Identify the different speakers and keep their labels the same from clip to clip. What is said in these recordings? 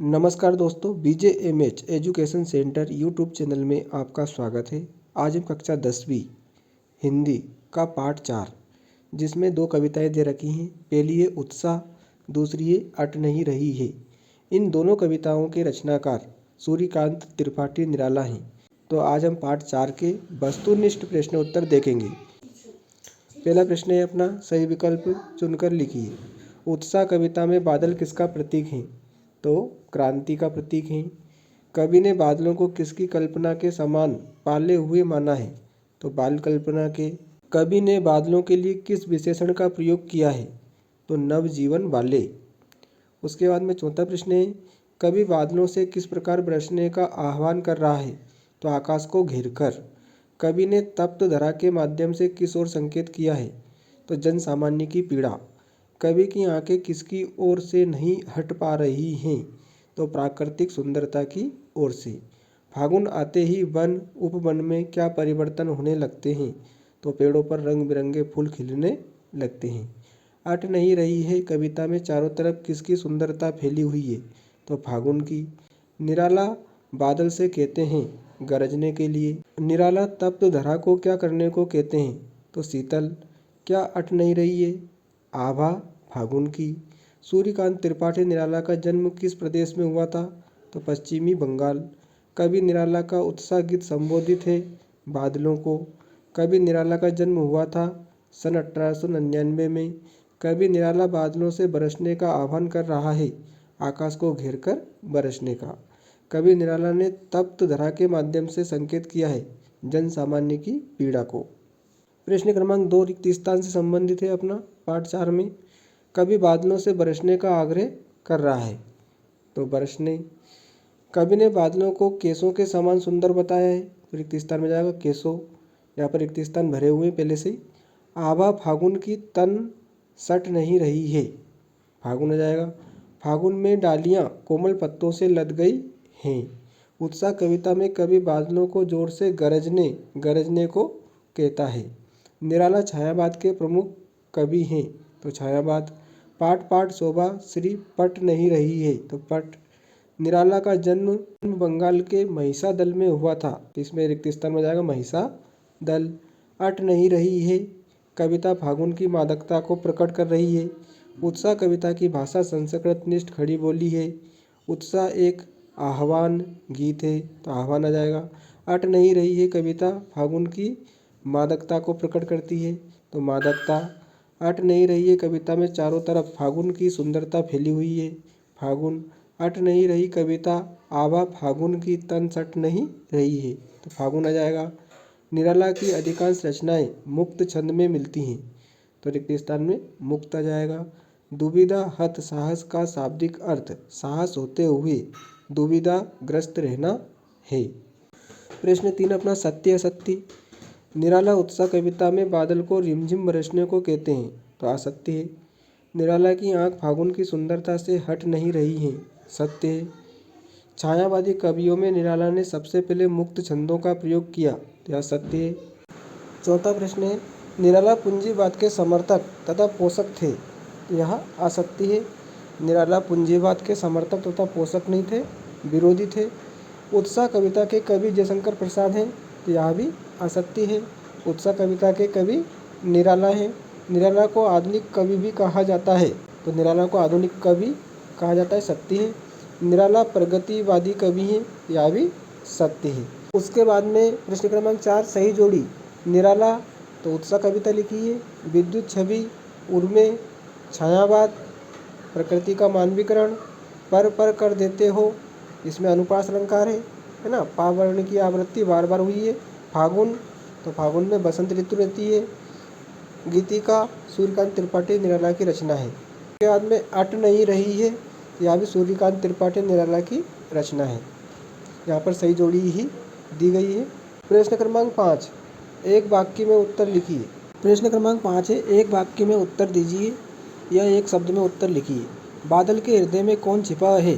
Speaker 1: नमस्कार दोस्तों, BJMH education centre YouTube channel में आपका स्वागत है। आज हम कक्षा 10वीं हिंदी का पाठ 4 जिसमें 2 कविताएं दे रखी हैं। पहली है उत्साह, दूसरी है अट नहीं रही है। इन दोनों कविताओं के रचनाकार सूर्यकांत त्रिपाठी निराला हैं। तो आज हम पाठ 4 के वस्तुनिष्ठ प्रश्न उत्तर देखेंगे। पहला प्रश्न है अपना, सही विकल्प चुनकर लिखिए। उत्साह कविता में बादल किसका प्रतीक है? तो क्रांति का प्रतीक है। कवि ने बादलों को किसकी कल्पना के समान पाले हुए माना है? तो बाल कल्पना के। कवि ने बादलों के लिए किस विशेषण का प्रयोग किया है? तो नवजीवन वाले। उसके बाद में चौथा प्रश्न है, कवि बादलों से किस प्रकार बरसने का आह्वान कर रहा है? तो आकाश को घेरकर। कवि ने तप्त धरा के माध्यम से किस ओर संकेत किया है? तो जन सामान्य की पीड़ा। कवि की आंखें किसकी ओर से नहीं हट पा रही हैं? तो प्राकृतिक सुंदरता की ओर से। फागुन आते ही वन उपवन में क्या परिवर्तन होने लगते हैं? तो पेड़ों पर रंग बिरंगे फूल खिलने लगते हैं। अट नहीं रही है कविता में चारों तरफ किसकी सुंदरता फैली हुई है? तो फागुन की। निराला बादल से कहते हैं गरजने के लिए। निराला तप्त धरा को क्या करने को कहते हैं? तो शीतल। क्या अट नहीं रही है? आभा फागुन की। सूर्यकांत त्रिपाठी निराला का जन्म किस प्रदेश में हुआ था? तो पश्चिमी बंगाल। कवि निराला का उत्साह गीत संबोधित है बादलों को। कवि निराला का जन्म हुआ था सन 1899 में। कवि निराला बादलों से बरसने का आह्वान कर रहा है, आकाश को घेरकर बरसने का। कवि निराला ने तप्त धरा के माध्यम से संकेत किया है जन सामान्य की पीड़ा को। प्रश्न क्रमांक 2 रिक्त स्थान से संबंधित है अपना पाठ 4 में। कवि बादलों से बरसने का आग्रह कर रहा है, तो बरसने। कवि ने बादलों को केसों के समान सुंदर बताया है, तो रिक्त स्थान में जाएगा केसों। यहाँ पर रिक्त स्थान भरे हुए हैं पहले से ही। आभा फागुन की तन सट नहीं रही है, फागुन आ जाएगा। फागुन में डालियाँ कोमल पत्तों से लद गई हैं। उत्साह कविता में कवि बादलों को जोर से गरजने को कहता है। निराला छायावाद के प्रमुख कवि हैं, तो छायावाद। पाठ पाठ शोभा श्री पट नहीं रही है, तो पट। निराला का जन्म बंगाल के महिषादल में हुआ था, इसमें रिक्त स्थान में जाएगा महिषादल। अट नहीं रही है कविता फागुन की मादकता को प्रकट कर रही है। उत्साह कविता की भाषा संस्कृत निष्ठ खड़ी बोली है। उत्साह एक आह्वान गीत है, तो आह्वान आ जाएगा। अट नहीं रही है कविता फागुन की मादकता को प्रकट करती है, तो मादकता। अट नहीं रही है कविता में चारों तरफ फागुन की सुंदरता फैली हुई है, फागुन। अट नहीं रही कविता आभा फागुन की तन सट नहीं रही है, तो फागुन आ जाएगा। निराला की अधिकांश रचनाएं मुक्त छंद में मिलती हैं, तो रिक्त स्थान में मुक्त आ जाएगा। दुविधा हत साहस का शाब्दिक अर्थ साहस होते हुए दुविधा ग्रस्त रहना है। प्रश्न 3 अपना, सत्य असत्य। निराला उत्साह कविता में बादल को रिमझिम बरसने को कहते हैं, तो असत्य है। निराला की आंख फागुन की सुंदरता से हट नहीं रही हैं, सत्य है। छायावादी कवियों में निराला ने सबसे पहले मुक्त छंदों का प्रयोग किया, तो यह सत्य है। चौथा प्रश्न है, निराला पूंजीवाद के समर्थक तथा पोषक थे, तो यह असत्य है। निराला पूंजीवाद के समर्थक तथा पोषक नहीं थे, विरोधी थे। उत्साह कविता के कवि जयशंकर प्रसाद हैं, तो यह भी असत्य है। उत्साह कविता के कवि निराला हैं। निराला को आधुनिक कवि भी कहा जाता है, तो निराला को आधुनिक कवि कहा जाता है, सत्य है। निराला प्रगतिवादी कवि हैं, यह भी सत्य है। उसके बाद में प्रश्न क्रमांक 4 सही जोड़ी। निराला तो उत्साह कविता लिखी है, विद्युत छवि, उर्मे, छायावाद, प्रकृति का मानवीकरण, पर कर देते हो, इसमें अनुप्रास अलंकार है ना। पावर्ण की आवृत्ति बार बार हुई है। फागुन, तो फागुन में बसंत ऋतु रहती है। गीतिका सूर्यकांत त्रिपाठी निराला की रचना है। उसके बाद में अट नहीं रही है, यह भी सूर्यकांत त्रिपाठी निराला की रचना है। यहाँ पर सही जोड़ी ही दी गई है। प्रश्न क्रमांक 5 एक वाक्य में उत्तर लिखिए। प्रश्न क्रमांक 5 है, एक वाक्य में उत्तर दीजिए या एक शब्द में उत्तर लिखिए। बादल के हृदय में कौन छिपा है?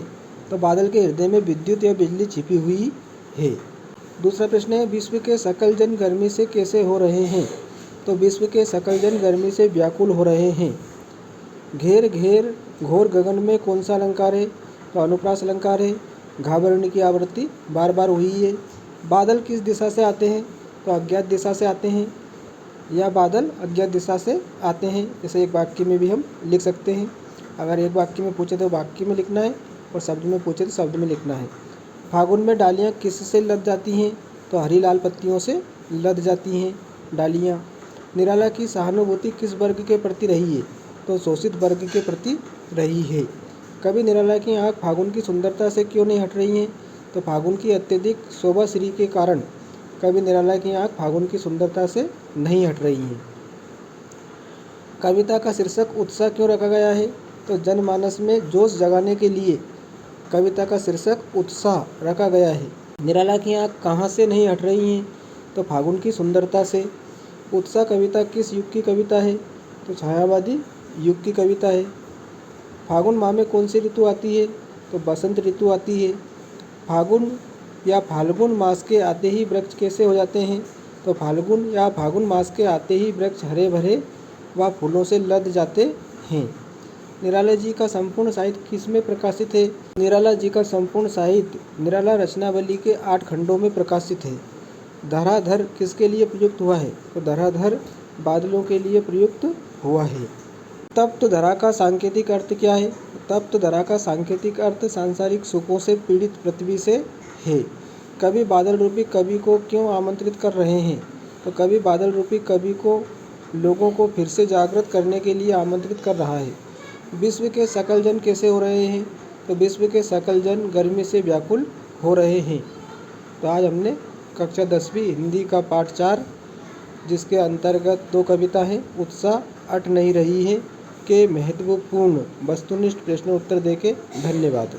Speaker 1: तो बादल के हृदय में विद्युत या बिजली छिपी हुई है। दूसरा प्रश्न है, विश्व के सकल जन गर्मी से कैसे हो रहे हैं? तो विश्व के सकल जन गर्मी से व्याकुल हो रहे हैं। घेर घेर घोर गगन में कौन सा अलंकार है? तो अनुप्रास अलंकार है। घावरणी की आवृत्ति बार बार हुई है। बादल किस दिशा से आते हैं? तो अज्ञात दिशा से आते हैं, या बादल अज्ञात दिशा से आते हैं। इसे एक वाक्य में भी हम लिख सकते हैं। अगर एक वाक्य में पूछे तो वाक्य में लिखना है, और शब्द में पूछे तो शब्द में लिखना है। फागुन में डालियाँ किससे लद जाती हैं? तो हरी लाल पत्तियों से लद जाती हैं डालियाँ। निराला की सहानुभूति किस वर्ग के प्रति रही है? तो शोषित वर्ग के प्रति रही है। कवि निराला की आँख फागुन की सुंदरता से क्यों नहीं हट रही हैं? तो फागुन की अत्यधिक शोभाश्री के कारण कवि निराला की आँख फागुन की सुंदरता से नहीं हट रही हैं। कविता का शीर्षक उत्साह क्यों रखा गया है? तो जनमानस में जोश जगाने के लिए कविता का शीर्षक उत्साह रखा गया है। निराला की आँख कहाँ से नहीं हट रही हैं? तो फागुन की सुंदरता से। उत्साह कविता किस युग की कविता है? तो छायावादी युग की कविता है। फागुन माह में कौन सी ऋतु आती है? तो बसंत ऋतु आती है। फागुन या फाल्गुन मास के आते ही वृक्ष कैसे हो जाते हैं? तो फाल्गुन या फागुन मास के आते ही वृक्ष हरे भरे व फूलों से लद जाते हैं। निराला जी का संपूर्ण साहित्य किस में प्रकाशित है? निराला जी का संपूर्ण साहित्य निराला रचनावली के 8 खंडों में प्रकाशित है। धराधर किसके लिए प्रयुक्त हुआ है? तो धराधर बादलों के लिए प्रयुक्त हुआ है। तप्त धरा का सांकेतिक अर्थ क्या है? तप्त धरा का सांकेतिक अर्थ सांसारिक सुखों से पीड़ित पृथ्वी से है। कवि बादल रूपी कवि को क्यों आमंत्रित कर रहे हैं? तो कवि बादल रूपी कवि को लोगों को फिर से जागृत करने के लिए आमंत्रित कर रहा है। विश्व के सकल जन कैसे हो रहे हैं? तो विश्व के सकल जन गर्मी से व्याकुल हो रहे हैं। तो आज हमने कक्षा 10वीं हिंदी का पाठ 4, जिसके अंतर्गत 2 कविता हैं, उत्साह अट नहीं रही है के महत्वपूर्ण वस्तुनिष्ठ प्रश्न उत्तर देके। धन्यवाद।